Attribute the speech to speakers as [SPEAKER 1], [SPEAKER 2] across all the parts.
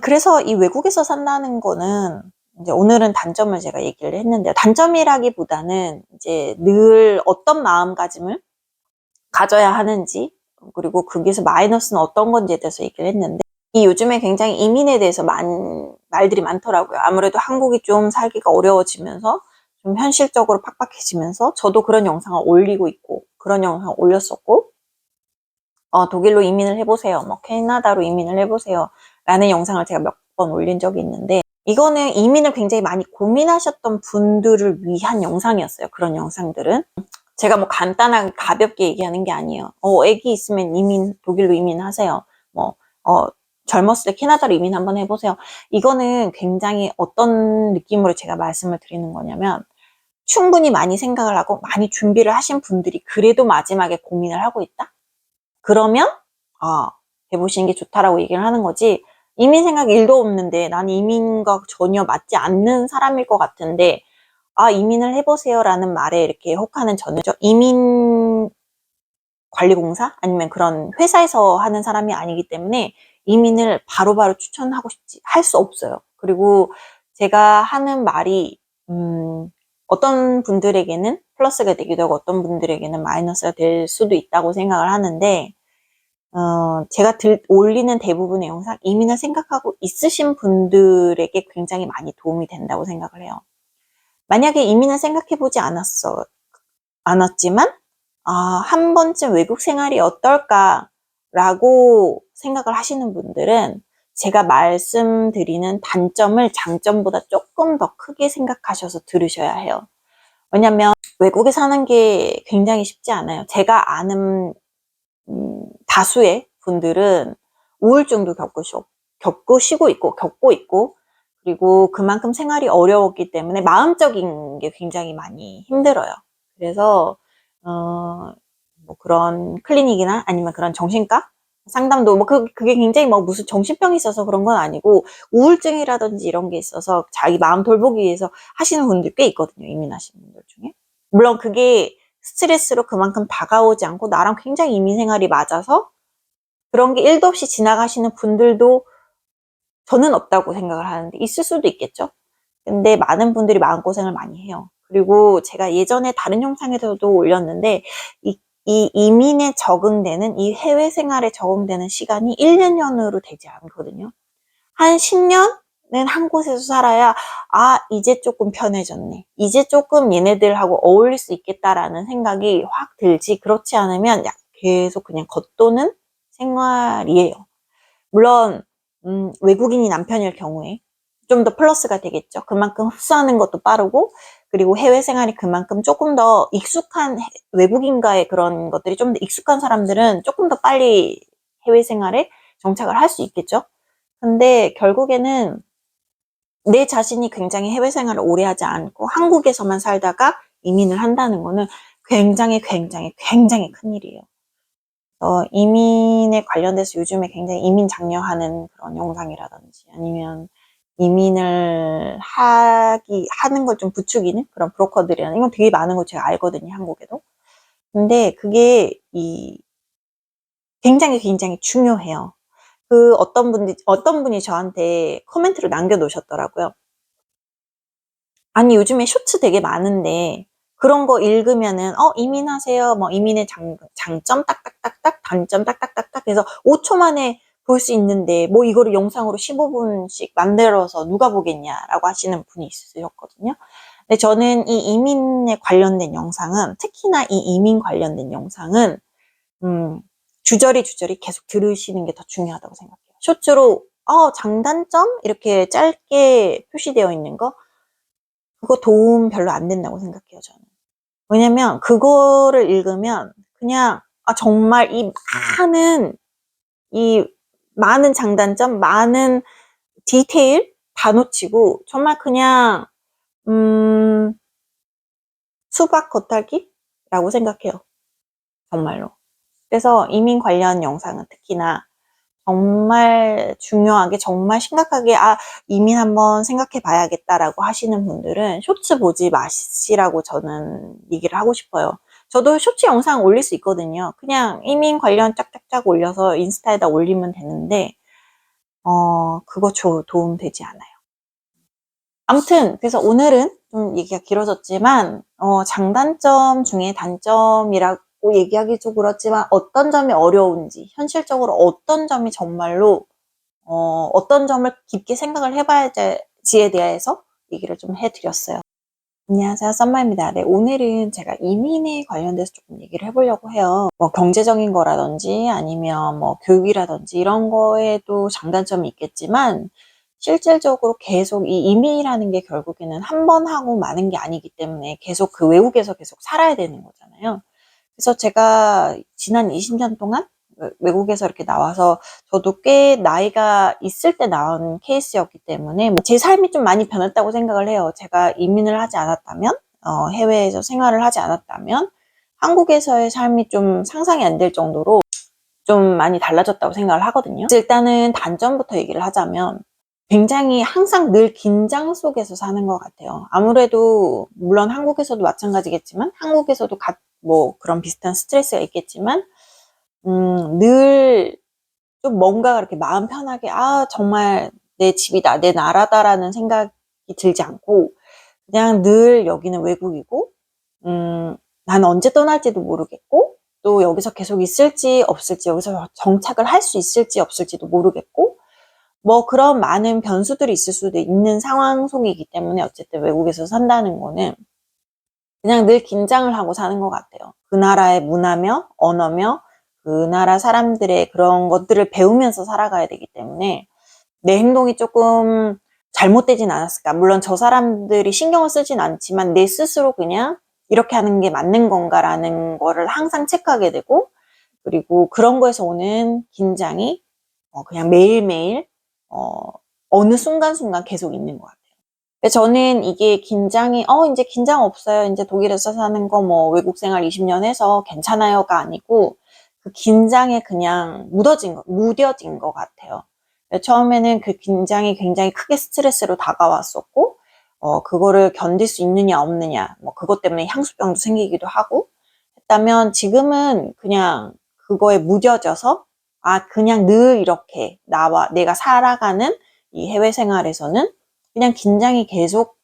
[SPEAKER 1] 그래서 이 외국에서 산다는 거는 이제 오늘은 단점을 제가 얘기를 했는데요. 단점이라기보다는 이제 늘 어떤 마음가짐을 가져야 하는지, 그리고 거기서 마이너스는 어떤 건지에 대해서 얘기를 했는데, 이 요즘에 굉장히 이민에 대해서 말들이 많더라고요. 아무래도 한국이 좀 살기가 어려워지면서 좀 현실적으로 팍팍해지면서 저도 그런 영상을 올리고 있고, 그런 영상을 올렸었고, 독일로 이민을 해보세요, 뭐 캐나다로 이민을 해보세요 라는 영상을 제가 몇 번 올린 적이 있는데, 이거는 이민을 굉장히 많이 고민하셨던 분들을 위한 영상이었어요. 그런 영상들은 제가 뭐 간단하게 가볍게 얘기하는 게 아니에요. 애기 있으면 독일로 이민하세요. 뭐 젊었을 때 캐나다로 이민 한번 해보세요. 이거는 굉장히 어떤 느낌으로 제가 말씀을 드리는 거냐면, 충분히 많이 생각을 하고 많이 준비를 하신 분들이 그래도 마지막에 고민을 하고 있다? 그러면 해보시는 게 좋다라고 얘기를 하는 거지, 이민 생각이 1도 없는데 난 이민과 전혀 맞지 않는 사람일 것 같은데 이민을 해보세요 라는 말에 이렇게 혹하는 저는 이민 관리공사 아니면 그런 회사에서 하는 사람이 아니기 때문에 이민을 바로바로 추천하고 싶지 할 수 없어요. 그리고 제가 하는 말이 어떤 분들에게는 플러스가 되기도 하고 어떤 분들에게는 마이너스가 될 수도 있다고 생각을 하는데, 제가 올리는 대부분의 영상, 이민을 생각하고 있으신 분들에게 굉장히 많이 도움이 된다고 생각을 해요. 만약에 이민을 생각해보지 않았지만 한 번쯤 외국 생활이 어떨까라고 생각을 하시는 분들은 제가 말씀드리는 단점을 장점보다 조금 더 크게 생각하셔서 들으셔야 해요. 왜냐면 외국에 사는 게 굉장히 쉽지 않아요. 제가 아는 다수의 분들은 우울증도 겪고 있고, 그리고 그만큼 생활이 어려웠기 때문에 마음적인 게 굉장히 많이 힘들어요. 그래서 뭐 그런 클리닉이나 아니면 그런 정신과 상담도 뭐 그게 굉장히 뭐 무슨 정신병이 있어서 그런 건 아니고, 우울증이라든지 이런 게 있어서 자기 마음 돌보기 위해서 하시는 분들 꽤 있거든요. 이민하시는 분들 중에. 물론 그게 스트레스로 그만큼 다가오지 않고 나랑 굉장히 이민 생활이 맞아서 그런 게 1도 없이 지나가시는 분들도 저는 없다고 생각을 하는데, 있을 수도 있겠죠. 근데 많은 분들이 마음고생을 많이 해요. 그리고 제가 예전에 다른 영상에서도 올렸는데, 이 이민에 적응되는, 이 해외 생활에 적응되는 시간이 1, 년으로 되지 않거든요. 한 10년은 한 곳에서 살아야 이제 조금 편해졌네, 이제 조금 얘네들하고 어울릴 수 있겠다라는 생각이 확 들지, 그렇지 않으면 계속 그냥 겉도는 생활이에요. 물론 외국인이 남편일 경우에 좀 더 플러스가 되겠죠. 그만큼 흡수하는 것도 빠르고, 그리고 해외 생활이 그만큼 조금 더 익숙한, 외국인과의 그런 것들이 좀 더 익숙한 사람들은 조금 더 빨리 해외 생활에 정착을 할 수 있겠죠. 근데 결국에는 내 자신이 굉장히 해외 생활을 오래 하지 않고 한국에서만 살다가 이민을 한다는 거는 굉장히 큰일이에요. 이민에 관련돼서 요즘에 굉장히 이민 장려하는 그런 영상이라든지, 아니면 이민을 하는 걸 좀 부추기는 그런 브로커들이라는, 이건 되게 많은 거 제가 알거든요, 한국에도. 근데 그게 굉장히 중요해요. 어떤 분이 저한테 코멘트를 남겨놓으셨더라고요. 아니, 요즘에 쇼츠 되게 많은데 그런 거 읽으면은 이민하세요, 뭐 이민의 장점 딱딱딱딱, 단점 딱딱딱딱 해서 5초 만에 볼 수 있는데 뭐 이거를 영상으로 15분씩 만들어서 누가 보겠냐라고 하시는 분이 있으셨거든요. 근데 저는 이 이민에 관련된 영상은, 특히나 이 이민 관련된 영상은 주저리 계속 들으시는 게 더 중요하다고 생각해요. 쇼츠로 장단점 이렇게 짧게 표시되어 있는 거, 그거 도움 별로 안 된다고 생각해요, 저는. 왜냐면 그거를 읽으면 그냥 정말 이 많은 장단점, 많은 디테일 다 놓치고 정말 그냥 수박 겉핥기라고 생각해요, 정말로. 그래서 이민 관련 영상은 특히나 정말 중요하게, 정말 심각하게 이민 한번 생각해 봐야겠다라고 하시는 분들은 쇼츠 보지 마시라고 저는 얘기를 하고 싶어요. 저도 쇼츠 영상 올릴 수 있거든요. 그냥 이민 관련 짝짝짝 올려서 인스타에다 올리면 되는데 그거 도움 되지 않아요. 아무튼 그래서 오늘은 좀 얘기가 길어졌지만 장단점 중에 단점이라고 얘기하기 좀 그렇지만 어떤 점이 어려운지, 현실적으로 어떤 점이 정말로 어떤 점을 깊게 생각을 해봐야지에 대해서 얘기를 좀 해드렸어요. 안녕하세요, 썸마입니다. 네, 오늘은 제가 이민에 관련돼서 조금 얘기를 해보려고 해요. 뭐 경제적인 거라든지 아니면 뭐 교육이라든지 이런 거에도 장단점이 있겠지만 실질적으로 계속 이 이민이라는 게 결국에는 한 번 하고 마는 게 아니기 때문에 계속 그 외국에서 계속 살아야 되는 거잖아요. 그래서 제가 지난 20년 동안 외국에서 이렇게 나와서 저도 꽤 나이가 있을 때 나온 케이스였기 때문에 제 삶이 좀 많이 변했다고 생각을 해요. 제가 이민을 하지 않았다면, 해외에서 생활을 하지 않았다면 한국에서의 삶이 좀 상상이 안 될 정도로 좀 많이 달라졌다고 생각을 하거든요. 일단은 단점부터 얘기를 하자면 굉장히 항상 늘 긴장 속에서 사는 것 같아요. 아무래도 물론 한국에서도 마찬가지겠지만 한국에서도 뭐 그런 비슷한 스트레스가 있겠지만 늘 좀 뭔가 그렇게 마음 편하게 정말 내 집이다, 내 나라다라는 생각이 들지 않고 그냥 늘 여기는 외국이고 난 언제 떠날지도 모르겠고 또 여기서 계속 있을지 없을지, 여기서 정착을 할 수 있을지 없을지도 모르겠고 뭐 그런 많은 변수들이 있을 수도 있는 상황 속이기 때문에 어쨌든 외국에서 산다는 거는 그냥 늘 긴장을 하고 사는 것 같아요. 그 나라의 문화며 언어며 그 나라 사람들의 그런 것들을 배우면서 살아가야 되기 때문에 내 행동이 조금 잘못되진 않았을까. 물론 저 사람들이 신경을 쓰진 않지만 내 스스로 그냥 이렇게 하는 게 맞는 건가라는 거를 항상 체크하게 되고, 그리고 그런 거에서 오는 긴장이 그냥 매일매일 어느 순간순간 계속 있는 것 같아요. 저는 이게 긴장이 이제 긴장 없어요, 이제 독일에서 사는 거 뭐 외국 생활 20년 해서 괜찮아요가 아니고 그 긴장에 그냥 무뎌진 것 같아요. 처음에는 그 긴장이 굉장히 크게 스트레스로 다가왔었고 그거를 견딜 수 있느냐 없느냐, 뭐 그것 때문에 향수병도 생기기도 하고 했다면 지금은 그냥 그거에 무뎌져서 그냥 늘 이렇게 내가 살아가는 이 해외 생활에서는 그냥 긴장이 계속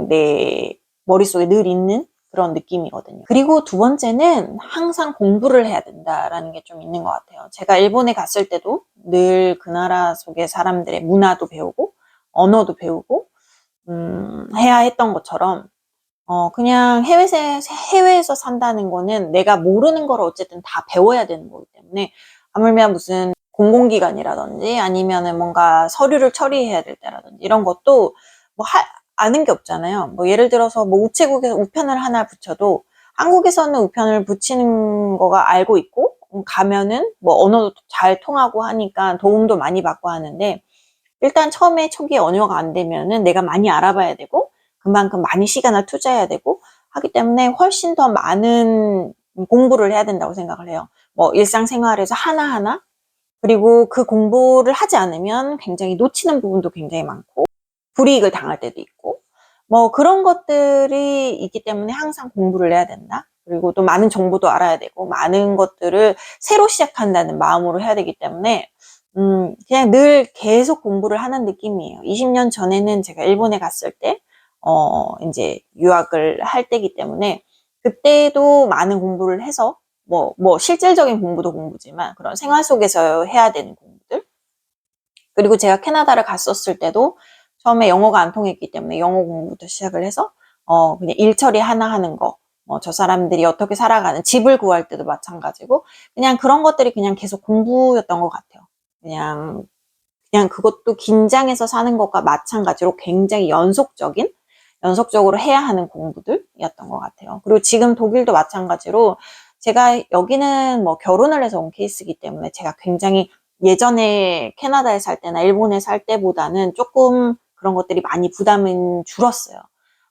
[SPEAKER 1] 내 머릿속에 늘 있는 그런 느낌이거든요. 그리고 두 번째는 항상 공부를 해야 된다라는 게 좀 있는 것 같아요. 제가 일본에 갔을 때도 늘 그 나라 속의 사람들의 문화도 배우고 언어도 배우고 해야 했던 것처럼 그냥 해외에서 산다는 거는 내가 모르는 걸 어쨌든 다 배워야 되는 거기 때문에 하물며 무슨 공공기관이라든지 아니면은 뭔가 서류를 처리해야 될 때라든지 이런 것도 뭐 아는 게 없잖아요. 뭐 예를 들어서 뭐 우체국에서 우편을 하나 붙여도 한국에서는 우편을 붙이는 거가 알고 있고 가면은 뭐 언어도 잘 통하고 하니까 도움도 많이 받고 하는데 일단 처음에 초기에 언어가 안 되면은 내가 많이 알아봐야 되고 그만큼 많이 시간을 투자해야 되고 하기 때문에 훨씬 더 많은 공부를 해야 된다고 생각을 해요. 뭐 일상생활에서 하나하나, 그리고 그 공부를 하지 않으면 굉장히 놓치는 부분도 굉장히 많고 불이익을 당할 때도 있고 뭐 그런 것들이 있기 때문에 항상 공부를 해야 된다. 그리고 또 많은 정보도 알아야 되고 많은 것들을 새로 시작한다는 마음으로 해야 되기 때문에 그냥 늘 계속 공부를 하는 느낌이에요. 20년 전에는 제가 일본에 갔을 때 이제 유학을 할 때이기 때문에 그때도 많은 공부를 해서 뭐 실질적인 공부도 공부지만 그런 생활 속에서 해야 되는 공부들, 그리고 제가 캐나다를 갔었을 때도 처음에 영어가 안 통했기 때문에 영어 공부부터 시작을 해서 그냥 일 처리 하나 하는 거, 저 사람들이 어떻게 살아가는, 집을 구할 때도 마찬가지고 그냥 그런 것들이 그냥 계속 공부였던 것 같아요. 그냥 그것도 긴장해서 사는 것과 마찬가지로 굉장히 연속적으로 해야 하는 공부들이었던 것 같아요. 그리고 지금 독일도 마찬가지로 제가 여기는 뭐 결혼을 해서 온 케이스이기 때문에 제가 굉장히 예전에 캐나다에 살 때나 일본에 살 때보다는 조금 그런 것들이 많이 부담은 줄었어요.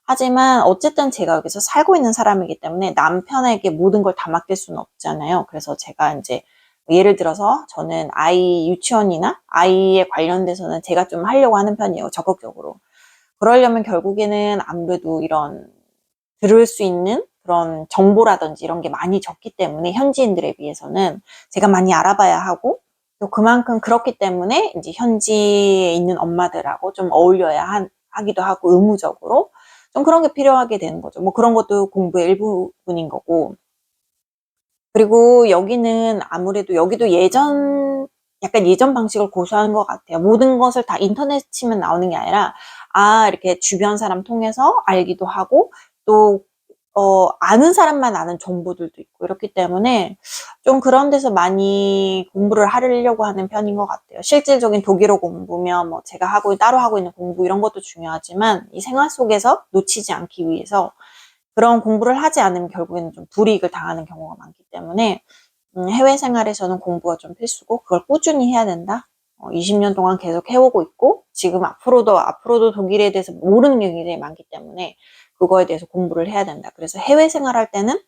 [SPEAKER 1] 하지만 어쨌든 제가 여기서 살고 있는 사람이기 때문에 남편에게 모든 걸 다 맡길 수는 없잖아요. 그래서 제가 이제 예를 들어서 저는 아이 유치원이나 아이에 관련돼서는 제가 좀 하려고 하는 편이에요, 적극적으로. 그러려면 결국에는 아무래도 이런 들을 수 있는 그런 정보라든지 이런 게 많이 적기 때문에 현지인들에 비해서는 제가 많이 알아봐야 하고 또 그만큼 그렇기 때문에 이제 현지에 있는 엄마들하고 좀 어울려야 하기도 하고 의무적으로 좀 그런 게 필요하게 되는 거죠. 뭐 그런 것도 공부의 일부분인 거고. 그리고 여기는 아무래도 여기도 약간 예전 방식을 고수하는 것 같아요. 모든 것을 다 인터넷 치면 나오는 게 아니라, 이렇게 주변 사람 통해서 알기도 하고, 또, 아는 사람만 아는 정보들도 있고, 이렇기 때문에 좀 그런 데서 많이 공부를 하려고 하는 편인 것 같아요. 실질적인 독일어 공부면 뭐 제가 따로 하고 있는 공부 이런 것도 중요하지만, 이 생활 속에서 놓치지 않기 위해서 그런 공부를 하지 않으면 결국에는 좀 불이익을 당하는 경우가 많기 때문에 해외 생활에서는 공부가 좀 필수고 그걸 꾸준히 해야 된다. 20년 동안 계속 해오고 있고 지금 앞으로도 독일에 대해서 모르는 게 굉장히 많기 때문에 그거에 대해서 공부를 해야 된다. 그래서 해외 생활할 때는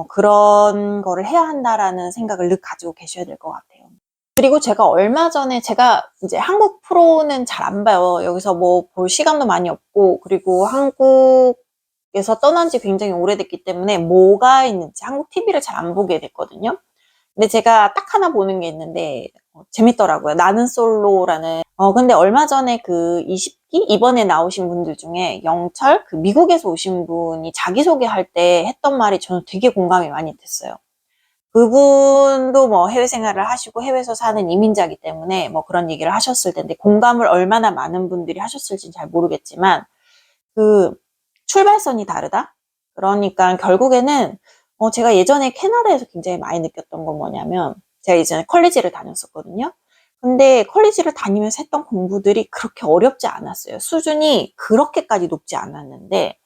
[SPEAKER 1] 그런 거를 해야 한다라는 생각을 늘 가지고 계셔야 될 것 같아요. 그리고 제가 얼마 전에 제가 이제 한국 프로는 잘 안 봐요. 여기서 뭐 볼 시간도 많이 없고 그리고 한국에서 떠난 지 굉장히 오래됐기 때문에 뭐가 있는지 한국 TV를 잘 안 보게 됐거든요. 근데 제가 딱 하나 보는 게 있는데 재밌더라고요. 나는 솔로라는. 근데 얼마 전에 그 20기 이번에 나오신 분들 중에 영철 그 미국에서 오신 분이 자기소개할 때 했던 말이 저는 되게 공감이 많이 됐어요. 그분도 뭐 해외 생활을 하시고 해외에서 사는 이민자이기 때문에 뭐 그런 얘기를 하셨을 텐데 공감을 얼마나 많은 분들이 하셨을지 잘 모르겠지만 그 출발선이 다르다? 그러니까 결국에는 제가 예전에 캐나다에서 굉장히 많이 느꼈던 건 뭐냐면 제가 예전에 컬리지를 다녔었거든요. 근데 컬리지를 다니면서 했던 공부들이 그렇게 어렵지 않았어요. 수준이 그렇게까지 높지 않았는데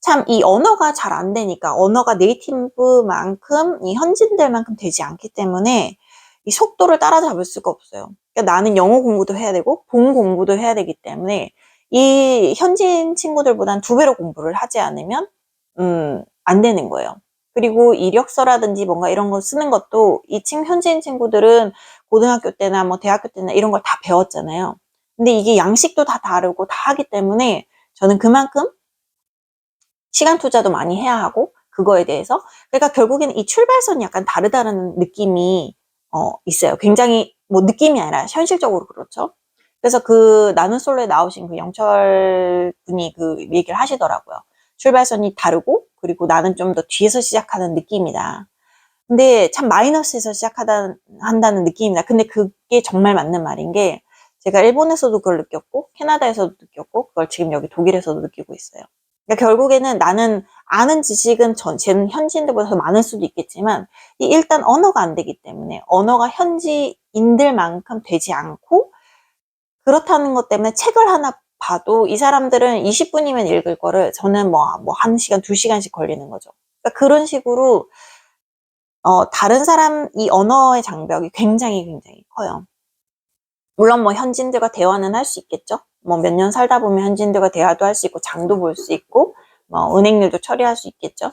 [SPEAKER 1] 참 이 언어가 잘 안 되니까 언어가 네이티브만큼 이 현지인들만큼 되지 않기 때문에 이 속도를 따라잡을 수가 없어요. 그러니까 나는 영어 공부도 해야 되고 본 공부도 해야 되기 때문에 이 현지인 친구들보단 2배로 공부를 하지 않으면 안 되는 거예요. 그리고 이력서라든지 뭔가 이런 거 쓰는 것도 현지인 친구들은 고등학교 때나 뭐 대학교 때나 이런 걸 다 배웠잖아요. 근데 이게 양식도 다 다르고 다 하기 때문에 저는 그만큼 시간 투자도 많이 해야 하고 그거에 대해서 그러니까 결국에는 이 출발선이 약간 다르다는 느낌이 있어요. 굉장히 뭐 느낌이 아니라 현실적으로 그렇죠. 그래서 그 나는 솔로에 나오신 그 영철 분이 그 얘기를 하시더라고요. 출발선이 다르고 그리고 나는 좀 더 뒤에서 시작하는 느낌이다. 근데 참 마이너스에서 한다는 느낌입니다. 근데 그게 정말 맞는 말인 게 제가 일본에서도 그걸 느꼈고 캐나다에서도 느꼈고 그걸 지금 여기 독일에서도 느끼고 있어요. 그러니까 결국에는 나는 아는 지식은 쟤는 현지인들보다 더 많을 수도 있겠지만 일단 언어가 안 되기 때문에 언어가 현지인들만큼 되지 않고 그렇다는 것 때문에 책을 하나 봐도 이 사람들은 20분이면 읽을 거를 저는 뭐 1시간, 2시간씩 걸리는 거죠. 그러니까 그런 식으로 다른 이 언어의 장벽이 굉장히 굉장히 커요. 물론 뭐 현지인들과 대화는 할 수 있겠죠. 뭐 몇 년 살다 보면 현지인들과 대화도 할 수 있고 장도 볼 수 있고 뭐 은행일도 처리할 수 있겠죠.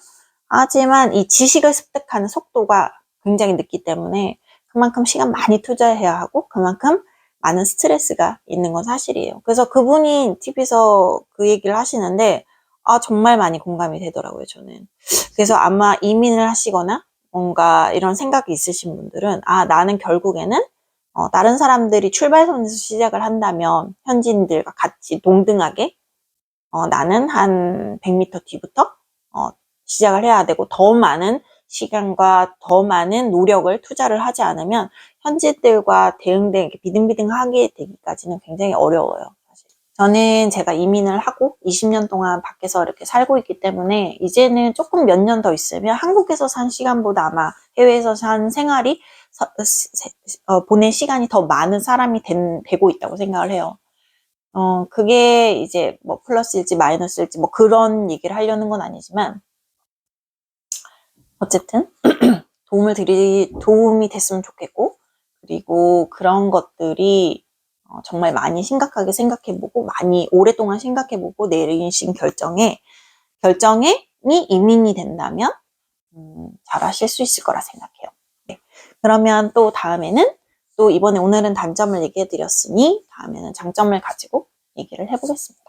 [SPEAKER 1] 하지만 이 지식을 습득하는 속도가 굉장히 늦기 때문에 그만큼 시간 많이 투자해야 하고 그만큼 많은 스트레스가 있는 건 사실이에요. 그래서 그분이 TV에서 그 얘기를 하시는데 정말 많이 공감이 되더라고요, 저는. 그래서 아마 이민을 하시거나 뭔가 이런 생각이 있으신 분들은 나는 결국에는 다른 사람들이 출발선에서 시작을 한다면 현지인들과 같이 동등하게 나는 한 100m 뒤부터 시작을 해야 되고 더 많은 시간과 더 많은 노력을 투자를 하지 않으면 현지인들과 이렇게 비등비등하게 되기까지는 굉장히 어려워요. 사실. 저는 제가 이민을 하고 20년 동안 밖에서 이렇게 살고 있기 때문에 이제는 조금 몇 년 더 있으면 한국에서 산 시간보다 아마 해외에서 산 생활이 보낸 시간이 더 많은 사람이 되고 있다고 생각을 해요. 그게 이제 뭐 플러스일지 마이너스일지 뭐 그런 얘기를 하려는 건 아니지만 어쨌든 도움이 됐으면 좋겠고 그리고 그런 것들이 정말 많이 심각하게 생각해보고 많이 오랫동안 생각해보고 내리신 결정이 이민이 된다면 잘 하실 수 있을 거라 생각해요. 네. 그러면 또 다음에는 오늘은 단점을 얘기해 드렸으니 다음에는 장점을 가지고 얘기를 해보겠습니다.